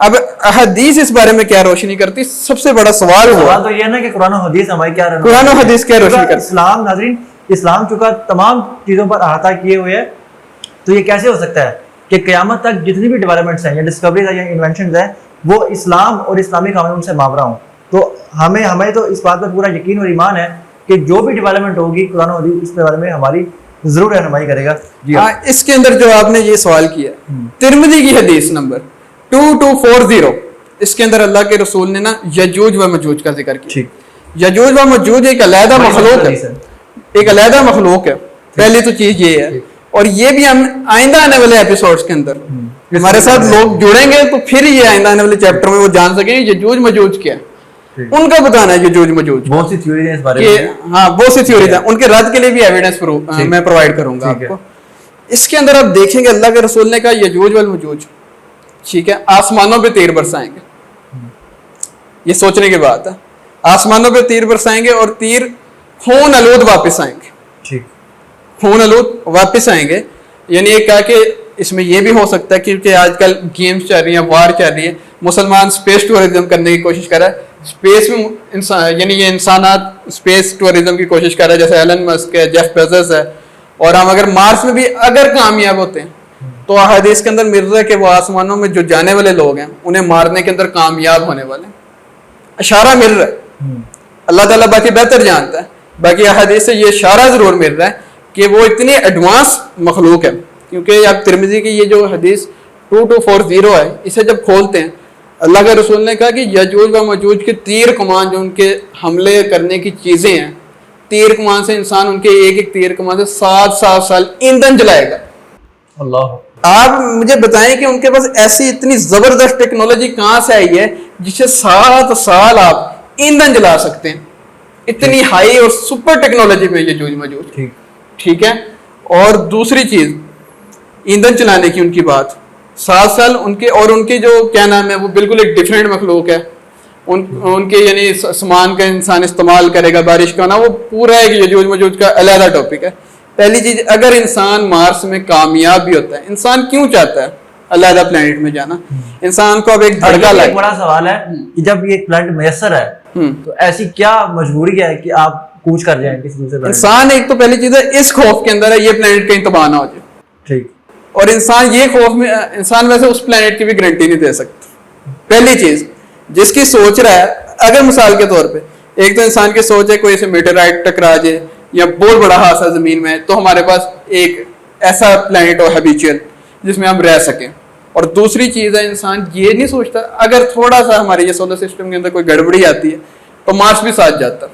اب حدیث اس بارے میں کیا روشنی کرتی, سب سے بڑا سوال ہوا سوال تو یہ ہے نا کہ قرآن و حدیث ہماری کیا رہنمائی قرآن و حدیث کیا روشنی کرتی. اسلام ناظرین, اسلام چونکہ تمام چیزوں پر احاطہ کیے ہوئے ہے, تو یہ کیسے ہو سکتا ہے کہ قیامت تک جتنی بھی ڈیولپمنٹس ہیں یا ڈسکوریز ہیں یا انوینشنز ہیں وہ اسلام اور اسلامی قانون سے ماورا ہوں. تو ہمیں تو اس بات پر پورا یقین اور ایمان ہے کہ جو بھی ڈیولپمنٹ ہوگی قرآن و حدیث اس کے بارے میں ہماری ضرور رہنمائی کرے گا. جی ہاں, اس کے اندر جو آپ نے یہ سوال کیا, ترمذی کی حدیث نمبر 2240, اس کے اندر اللہ کے رسول نے نا یجوج و مجوج کا ذکر کیا. یجوج و مجوج ایک علیحدہ مخلوق ہے, ایک علیحدہ مخلوق ہے. پہلی تو چیز یہ ہے, اور یہ بھی ہم آئندہ آنے والے ایپیسوڈز کے اندر ہمارے ساتھ لوگ جڑیں گے تو پھر یہ آئندہ آنے والے چیپٹر میں وہ جان سکیں یجوج مجوج کیا ہے, ان کا بتانا ہے یجوج مجوج. بہت سی تھیوریز ہیں اس بارے میں. ہاں, بہت سی تھیوریز ہیں, ان کے رد کے لیے بھی ایویڈنس میں پرووائڈ کروں گا آپ کو. اس کے اندر آپ دیکھیں گے اللہ کے رسول نے کہا یجوج والمجوج, ٹھیک ہے, آسمانوں پہ تیر برسائیں گے. یہ سوچنے کی بات ہے, آسمانوں پہ تیر برسائیں گے اور تیر خون آلود واپس آئیں گے. خون آلود واپس آئیں گے, یعنی ایک کہا کہ اس میں یہ بھی ہو سکتا ہے کیونکہ آج کل گیمز چل رہی ہیں, وار چل رہی ہے, مسلمان اسپیس ٹورزم کرنے کی کوشش کر رہا ہے. اسپیس میں انسان یعنی یہ انسانات اسپیس ٹورزم کی کوشش کر رہا ہے, جیسے ایلن مسک ہے, جیف بیزوس ہے. اور ہم اگر مارس میں بھی اگر کامیاب ہوتے ہیں تو حدیث کے اندر مل رہا ہے کہ وہ آسمانوں میں جو جانے والے لوگ ہیں انہیں مارنے کے اندر کامیاب ہونے والے ہیں. اشارہ مل رہا ہے, اللہ تعالیٰ باقی بہتر جانتا ہے, باقی حدیث سے یہ اشارہ ضرور مل رہا ہے کہ وہ اتنی ایڈوانس مخلوق ہے. کیونکہ اب ترمذی کی یہ جو حدیث 2240 ہے, اسے جب کھولتے ہیں اللہ کے رسول نے کہا کہ یجوج و مجوج کے تیر کمان جو ان کے حملے کرنے کی چیزیں ہیں, تیر کمان سے انسان ان کے ایک ایک تیر کمان سے 7 سال ایندھن جلائے گا. اللہ, آپ مجھے بتائیں کہ ان کے پاس ایسی اتنی زبردست ٹیکنالوجی کہاں سے آئی ہے جس سے 7 سال آپ ایندھن جلا سکتے ہیں. اتنی ہائی اور سپر ٹیکنالوجی میں یجوج مجوج, ٹھیک ہے. اور دوسری چیز ایندھن چلانے کی ان کی بات, 7 سال ان کے, اور ان کے جو کیا نام ہے وہ بالکل ایک ڈفرینٹ مخلوق ہے. ان کے یعنی سامان کا انسان استعمال کرے گا, بارش کا ہونا, وہ پورا ایک یجوج مجوج کا علیحدہ ٹاپک ہے. پہلی چیز, اگر انسان مارس میں کامیاب بھی ہوتا ہے, انسان کیوں چاہتا ہے علیحدہ پلانٹ میں جانا؟ انسان کو اب ایک دھڑکا لگا. ایک بڑا سوال ہے کہ جب یہ پلانٹ میسر ہے تو ایسی کیا مجبوری ہے کہ آپ کوچ کر جائیں کسی دوسرے پلانٹ؟ انسان ایک تو پہلی چیز ہے اس خوف کے اندر ہے یہ پلانٹ کہیں تباہ نہ ہو جائے. ٹھیک. اور انسان یہ خوف میں, انسان ویسے اس پلانٹ کی بھی گارنٹی نہیں دے سکتا. پہلی چیز جس کی سوچ رہا ہے, اگر مثال کے طور پہ ایک تو انسان کی سوچ ہے کوئی اسے میٹرائٹ ٹکرا جائے یا بہت بڑا حادثہ زمین میں ہے تو ہمارے پاس ایک ایسا پلانٹ ہو ہیبیچوئل جس میں ہم رہ سکیں. اور دوسری چیز ہے انسان یہ نہیں سوچتا اگر تھوڑا سا ہمارے یہ سولر سسٹم کے اندر کوئی گڑبڑی آتی ہے تو مارس بھی ساتھ جاتا.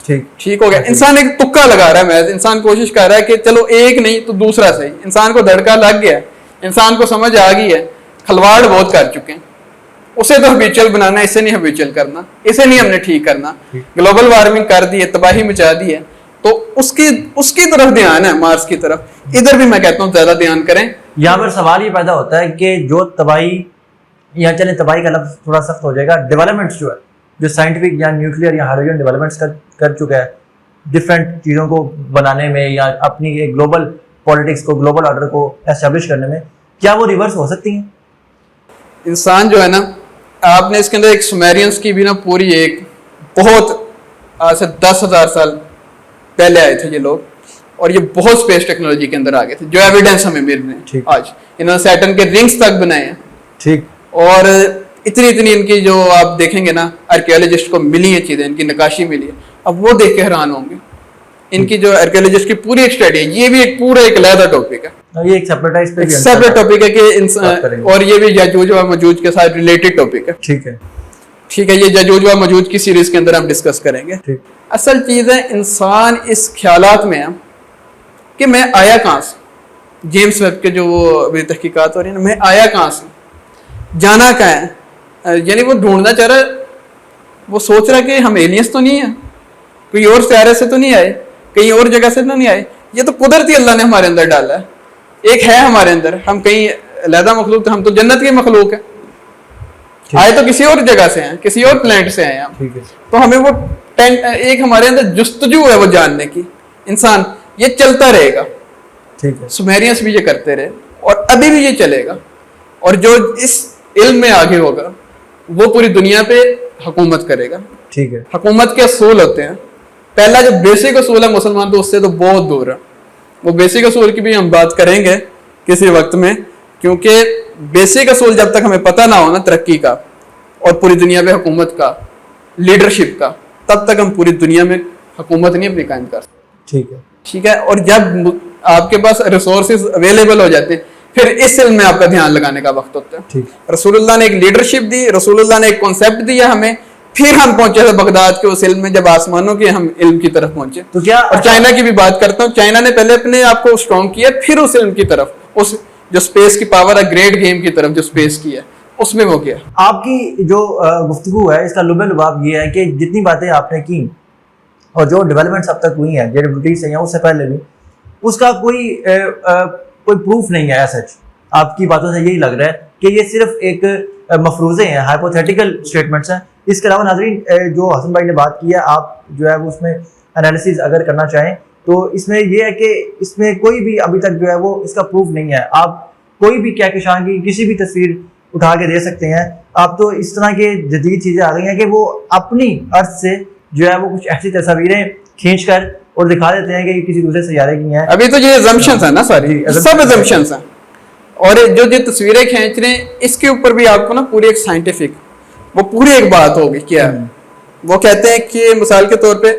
ٹھیک ہو گیا. انسان ایک تکا لگا رہا ہے, میں انسان کوشش کر رہا ہے کہ چلو ایک نہیں تو دوسرا صحیح. انسان کو دھڑکا لگ گیا, انسان کو سمجھ آ گئی ہے, کھلواڑ بہت کر چکے ہیں, اسے تو ہیبیچوئل بنانا, اسے نہیں ہیبیچوئل کرنا, اسے نہیں ہم نے ٹھیک کرنا. گلوبل وارمنگ کر دی ہے, تباہی مچا دی ہے, تو اس کی طرف دھیان ہے, مارس کی طرف. ادھر بھی میں کہتا ہوں زیادہ دھیان کریں. یہاں پر سوال یہ پیدا ہوتا ہے کہ جو تباہی, یا چلیں تباہی کا لفظ تھوڑا سخت ہو جائے گا, ڈیولپمنٹس جو ہے, جو سائنٹیفک یا نیوکلیئر یا ہائیڈروجن ڈیولپمنٹس کر چکا ہے ڈفرینٹ چیزوں کو بنانے میں یا اپنی ایک گلوبل پولیٹکس کو, گلوبل آرڈر کو اسٹیبلش کرنے میں, کیا وہ ریورس ہو سکتی ہیں؟ انسان جو ہے نا, آپ نے اس کے اندر ایک سومیرینس کی بھی نا پوری ایک بہت آج سے 10,000 سال پہلے آئے تھے یہ لوگ, اور یہ بہت اسپیس ٹیکنالوجی کے اندر آگے تھے, جو ایویڈنس ہمیں مل رہے ہیں آج. انہوں نے سیٹرن کے رنگز تک بنائے ہیں. ٹھیک. اور اتنی ان کی جو آپ دیکھیں گے نا آرکیولوجسٹ کو ملی ہیں چیزیں, ان کی نقاشی ملی ہے, اب وہ دیکھ کے حیران ہوں گے. ان کی جو آرکیولوجسٹ کی پوری ایک اسٹڈی ہے, یہ بھی ایک پورا ایک علیحدہ ٹاپک ہے, یہ ایک سیپریٹ ٹاپک ہے کہ اور یہ بھی یجوج و مجوج کے ساتھ ریلیٹڈ ٹاپک ہے. ٹھیک ہے, یہ یجوج و مجوج کی سیریز کے اندر ہم ڈسکس کریں گے. اصل چیز ہے انسان اس خیالات میں ہے کہ میں آیا کہاں سے. جیمس ویب کے جو وہ ابھی تحقیقات ہو رہی ہیں, میں آیا کہاں سے, جانا کہاں ہے, یعنی وہ ڈھونڈنا چاہ رہا ہے, وہ سوچ رہا ہے کہ ہم ایلینس تو نہیں ہیں, کوئی اور سیارے سے تو نہیں آئے, کہیں اور جگہ سے تو نہیں آئے, یہ تو قدرتی اللہ نے ہمارے اندر ڈالا ہے, ایک ہے ہمارے اندر, ہم کہیں علیحدہ مخلوق, ہم تو جنت کے مخلوق ہیں, آئے تو کسی اور جگہ سے ہیں, کسی اور پلانٹ سے ہیں ہم. تو ہمیں وہ ایک ہمارے اندر جستجو ہے وہ جاننے کی. انسان یہ چلتا رہے گا, سومیرینس بھی یہ کرتے رہے اور ابھی بھی یہ چلے گا. اور جو اس علم میں آگے ہوگا وہ پوری دنیا پہ حکومت کرے گا. ٹھیک ہے. حکومت کے اصول ہوتے ہیں. پہلا جو بیسک اصول ہے مسلمان تو اس سے تو بہت دور ہے. وہ بیسک اصول کی بھی ہم بات کریں گے کسی وقت میں, کیونکہ بیسک اصول جب تک ہمیں پتہ نہ ہو نا ترقی کا اور پوری دنیا پہ حکومت کا, لیڈرشپ کا, تب تک ہم پوری دنیا میں حکومت نہیں اپنی قائم کر سکتے. ٹھیک ہے. ٹھیک ہے. اور جب آپ کے پاس ریسورسز اویلیبل ہو جاتے ہیں پھر اس علم میں آپ کا دھیان لگانے کا وقت ہوتا ہے. رسول اللہ نے ایک لیڈرشپ دی, رسول اللہ نے ایک کانسیپٹ دیا ہمیں, پھر ہم پہنچے تھے بغداد کے اس علم میں جب آسمانوں کے ہم علم کی طرف پہنچے. تو کیا اور چائنا کی بھی بات کرتا ہوں, چائنا نے پہلے اپنے آپ کو اسٹرانگ کیا پھر اس علم کی طرف, اس جو اسپیس کی پاور ہے گریٹ گیم کی طرف جو اسپیس کی ہے اس میں وہ کیا. آپ کی جو گفتگو ہے اس کا لب لباب یہ ہے کہ جتنی باتیں آپ نے کی اور جو ڈیولپمنٹس اب تک ہوئی ہیں JWTC سے یا اس سے پہلے بھی, اس کا کوئی پروف نہیں ہے. سچ آپ کی باتوں سے یہی لگ رہا ہے کہ یہ صرف ایک مفروضے ہیں, ہائپوتھیٹیکل اسٹیٹمنٹس ہیں. اس کے علاوہ ناظرین جو حسن بھائی نے بات کی ہے, آپ جو ہے وہ اس میں انالیسز اگر کرنا چاہیں تو اس میں یہ ہے کہ اس میں کوئی بھی ابھی تک جو ہے وہ اس کا پروف نہیں ہے. آپ کوئی بھی کہکشاں کی کسی بھی تصویر اٹھا کے دے سکتے ہیں. آپ تو اس طرح کے جدید چیزیں آ گئی ہیں کہ وہ اپنی ارتھ سے جو ہے وہ کچھ ایسی تصاویریں کھینچ کر اور دکھا دیتے ہیں کہ یہ کسی دوسرے سیارے کی ہیں. ابھی تو یہ assumptions ہیں نا ساری, سب assumptions ہیں. اور جو تصویریں کھینچ رہے ہیں اس کے اوپر بھی آپ کو نا پوری ایک سائنٹیفک وہ پوری ایک بات ہوگی. کیا وہ کہتے ہیں کہ مثال کے طور پہ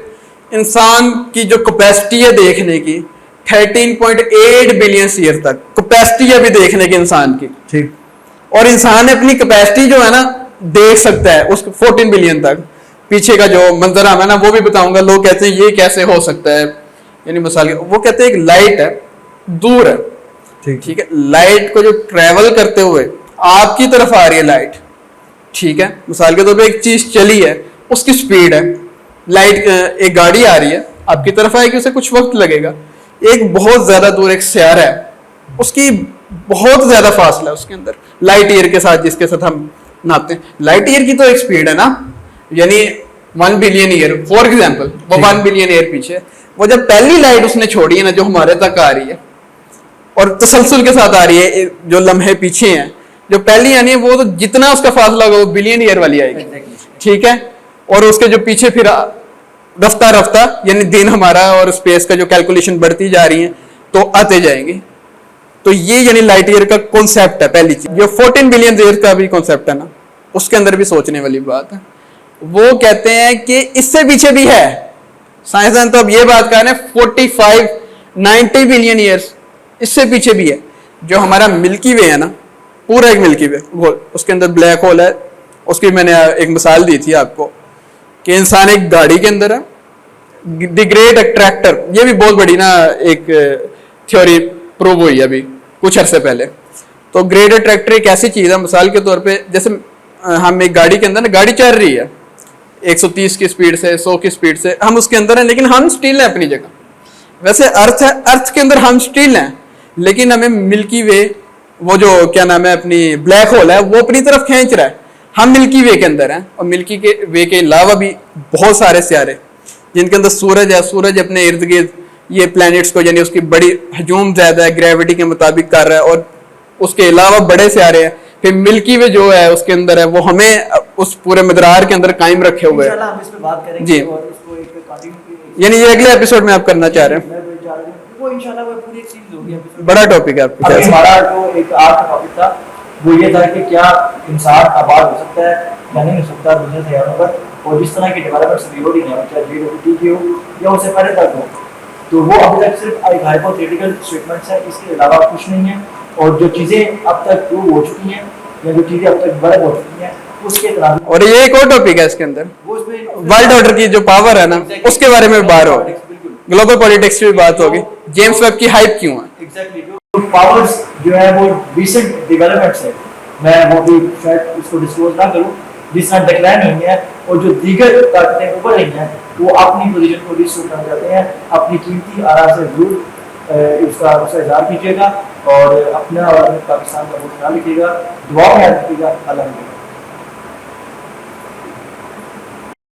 انسان کی جو کیپیسٹی ہے دیکھنے کی 13.8 بلین ایئر تک کیپیسٹی ہے ابھی دیکھنے کی انسان کی. ٹھیک. اور انسان اپنی کیپیسٹی جو ہے نا دیکھ سکتا ہے اس 14 بلین تک. پیچھے کا جو منظر ہے نا وہ بھی بتاؤں گا. لوگ کہتے ہیں یہ کیسے ہو سکتا ہے, یعنی مثال وہ کہتے ہیں ایک لائٹ ہے دور ہے, ٹھیک ہے, لائٹ کو جو ٹریول کرتے ہوئے آپ کی طرف آ رہی ہے لائٹ, ٹھیک ہے, مثال کے طور پہ ایک چیز چلی ہے اس کی سپیڈ ہے, لائٹ ایک گاڑی آ رہی ہے آپ کی طرف آئے گی اسے کچھ وقت لگے گا. ایک بہت زیادہ دور ایک سیارہ ہے اس کی بہت زیادہ فاصلہ ہے اس کے اندر لائٹ ایئر کے ساتھ جس کے ساتھ ہم ناپتے ہیں. لائٹ ایئر کی تو ایک سپیڈ ہے نا, یعنی 1 بلین ایئر فار ایگزامپل, وہ 1 بلین ایئر پیچھے. وہ جب پہلی لائٹ اس نے چھوڑی ہے نا جو ہمارے تک آ رہی ہے اور تسلسل کے ساتھ آ رہی ہے, جو لمحے پیچھے ہیں جو پہلی آنی ہے وہ تو جتنا اس کا فاصلہ ہوگا وہ بلین ایئر والی آئے گی, ٹھیک ہے. اور اس کے جو پیچھے پھر رفتہ رفتہ یعنی دن ہمارا اور اسپیس کا جو کیلکولیشن بڑھتی جا رہی ہیں تو آتے جائیں گے. تو یہ یعنی لائٹ ایئر کا کانسیپٹ ہے پہلی چیز. جو 14 بلین ایئر کا بھی کانسیپٹ ہے نا اس کے اندر بھی سوچنے والی بات ہے. وہ کہتے ہیں کہ اس سے پیچھے بھی ہے. سائنسدان تو اب یہ بات کر رہے ہیں 45-90 بلین ایئرس اس سے پیچھے بھی ہے. جو ہمارا ملکی وے ہے نا پورا ایک ملکی وے, اس کے اندر بلیک ہول ہے. اس کی میں نے ایک مثال دی تھی آپ کو کہ انسان ایک گاڑی کے اندر ہے, دی گریٹ اٹریکٹر, یہ بھی بہت بڑی نا ایک تھیوری پروو ہوئی ابھی کچھ عرصے پہلے. تو گریٹ اٹریکٹر ایک ایسی چیز ہے مثال کے طور پہ جیسے ہم ایک گاڑی کے اندر نا گاڑی چل رہی ہے 130 کی سپیڈ سے 100 کی سپیڈ سے, ہم اس کے اندر ہیں لیکن ہم سٹیل ہیں اپنی جگہ. ویسے ارتھ ہے, ارتھ کے اندر ہم سٹیل ہیں لیکن ہمیں ملکی وے وہ جو کیا نام ہے اپنی بلیک ہول ہے وہ اپنی طرف کھینچ رہا ہے. ہم ملکی وے کے اندر ہیں اور ملکی کے وے کے علاوہ بھی بہت سارے سیارے جن کے اندر سورج ہے. سورج اپنے ارد گرد یہ پلانٹس کو یعنی اس کی بڑی ہجوم زیادہ ہے گریوٹی کے مطابق کر رہا ہے, اور اس کے علاوہ بڑے سیارے ہیں. پھر ملکی وے جو ہے اس کے اندر ہے وہ ہمیں اس پورے مدرار کے اندر قائم رکھے ہوئے ہیں. جی یعنی یہ اگلے ایپیسوڈ میں آپ کرنا چاہ رہے ہیں, بڑا ٹاپک ہے آپ کے پاس. ہمارا جو ایک آج کا ٹاپک تھا وہ یہ تھا کہ کیا انسان آباد ہو سکتا ہے یا نہیں ہو سکتا دوسرے سیاروں پر, اور جس طرح کی ڈیولپمنٹس بھی ہو رہی ہیں چاہے JWT کی ہو یا اس سے پہلے تک ہو, تو وہ ابھی تک صرف ایک ہائپوتھیٹیکل اسٹیٹمنٹس ہے, اس کے علاوہ کچھ نہیں ہے. اور جو چیزیں اب تک پروو ہو چکی ہیں یا جو چیزیں اب تک ڈیولپ ہو چکی ہیں اس کے علاوہ, اور یہ ایک اور ٹاپک ہے اس کے اندر ورلڈ آرڈر کی جو پاور ہے نا اس کے بارے میں بات ہوگی, گلوبل پولیٹکس کی بھی بات ہوگی, جیمس ویب کی ہائپ کیوں ہے. جو پاورز جو ہے وہ ریسنٹ ڈیولپمنٹس ہے, میں وہ بھی شاید اس کو ڈسکلوز نہ کروں, جس طرح ڈکلائن ہوئی ہیں اور جو دیگر طاقتیں ابھر رہی ہیں وہ اپنی پوزیشن کو ریسٹور کرنا چاہتے ہیں. اپنی قیمتی آراء سے ضرور اس کا اظہار کیجیے گا اور اپنا اور اپنے پاکستان کا بہت خیال رکھیے گا, دعا میں یاد رکھیے گا. اللہ